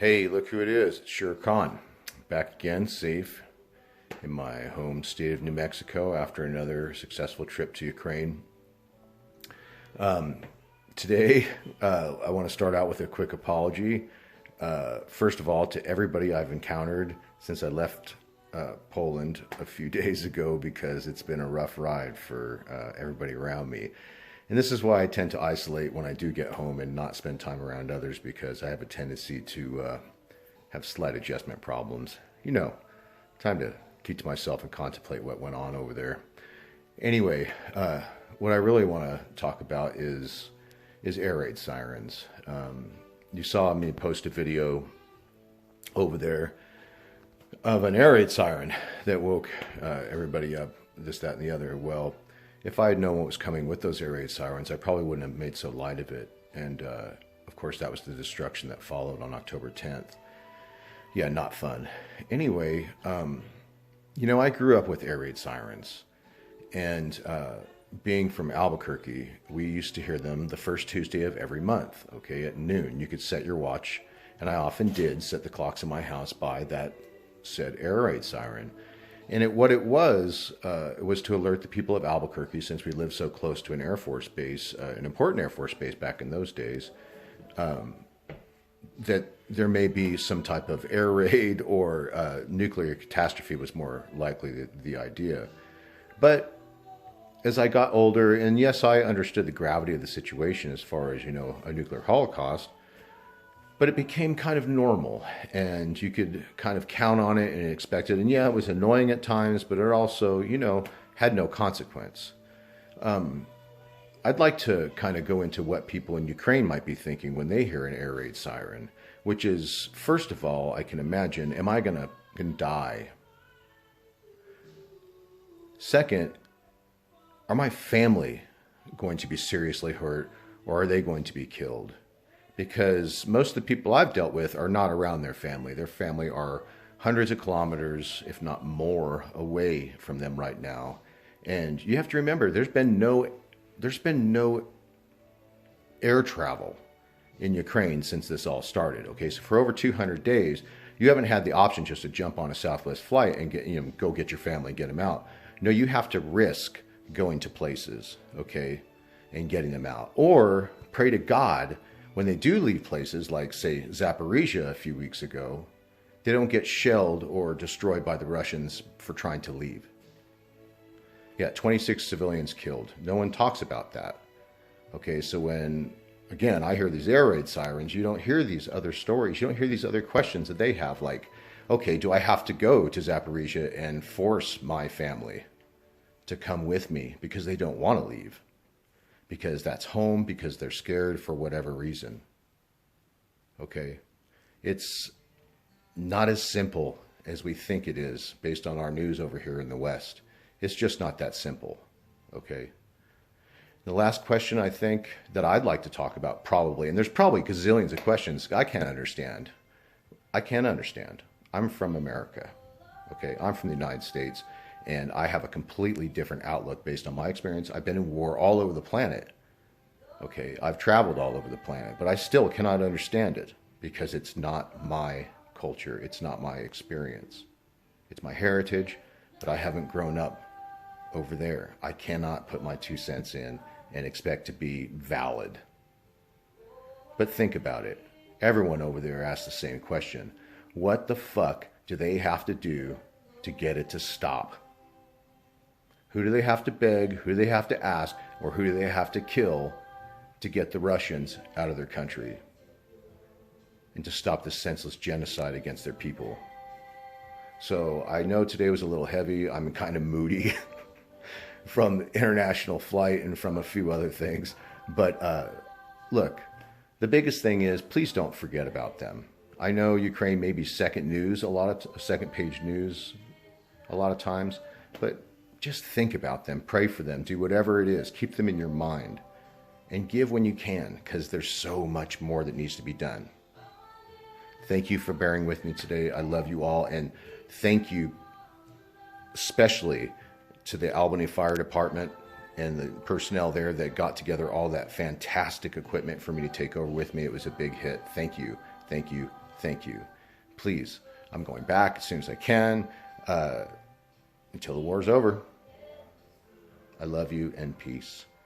Hey, look who it is. It's Sure Khan. Back again, safe in my home state of New Mexico after another successful trip to Ukraine. Today, I want to start out with a quick apology. First of all, to everybody I've encountered since I left Poland a few days ago, because it's been a rough ride for everybody around me. And this is why I tend to isolate when I do get home and not spend time around others, because I have a tendency to have slight adjustment problems. You know, time to keep to myself and contemplate what went on over there. Anyway, what I really want to talk about is air raid sirens. You saw me post a video over there of an air raid siren that woke everybody up, this, that, and the other. Well, if I had known what was coming with those air raid sirens, I probably wouldn't have made so light of it. And of course, that was the destruction that followed on October 10th. Yeah, not fun. Anyway, I grew up with air raid sirens. And being from Albuquerque, we used to hear them the first Tuesday of every month, okay, at noon. You could set your watch, and I often did set the clocks in my house by that said air raid siren. And what it was to alert the people of Albuquerque, since we lived so close to an Air Force base, an important Air Force base back in those days, that there may be some type of air raid or nuclear catastrophe was more likely the idea. But as I got older, and yes, I understood the gravity of the situation as far as, a nuclear holocaust, but it became kind of normal, and you could kind of count on it and expect it. And yeah, it was annoying at times, but it also, had no consequence. I'd like to kind of go into what people in Ukraine might be thinking when they hear an air raid siren, which is, first of all, I can imagine, am I gonna die? Second, are my family going to be seriously hurt, or are they going to be killed? Because most of the people I've dealt with are not around their family. Their family are hundreds of kilometers, if not more, away from them right now. And you have to remember, there's been no air travel in Ukraine since this all started. Okay, so for over 200 days, you haven't had the option just to jump on a Southwest flight and go get your family and get them out. No, you have to risk going to places, okay, and getting them out, or pray to God when they do leave places like, say, Zaporizhia a few weeks ago, they don't get shelled or destroyed by the Russians for trying to leave. Yeah, 26 civilians killed. No one talks about that. Okay, so when, again, I hear these air raid sirens, you don't hear these other stories. You don't hear these other questions that they have, like, okay, do I have to go to Zaporizhia and force my family to come with me because they don't want to leave? Because that's home, because they're scared for whatever reason. Okay? It's not as simple as we think it is based on our news over here in the West. It's just not that simple. Okay? The last question I think that I'd like to talk about, probably, and there's probably gazillions of questions I can't understand. I'm from America. Okay? I'm from the United States. And I have a completely different outlook based on my experience. I've been in war all over the planet. Okay, I've traveled all over the planet, but I still cannot understand it because it's not my culture. It's not my experience. It's my heritage, but I haven't grown up over there. I cannot put my 2 cents in and expect to be valid. But think about it. Everyone over there asks the same question. What the fuck do they have to do to get it to stop? Who do they have to beg, who do they have to ask, or who do they have to kill to get the Russians out of their country and to stop this senseless genocide against their people? So I know today was a little heavy. I'm kind of moody from the international flight and from a few other things. But look, the biggest thing is, please don't forget about them. I know Ukraine may be second page news a lot of times, but just think about them, pray for them, do whatever it is, keep them in your mind, and give when you can, because there's so much more that needs to be done. Thank you for bearing with me today. I love you all, and thank you especially to the Albany Fire Department and the personnel there that got together all that fantastic equipment for me to take over with me. It was a big hit. Thank you, thank you, Thank you. Please, I'm going back as soon as I can until the war's over. I love you and peace.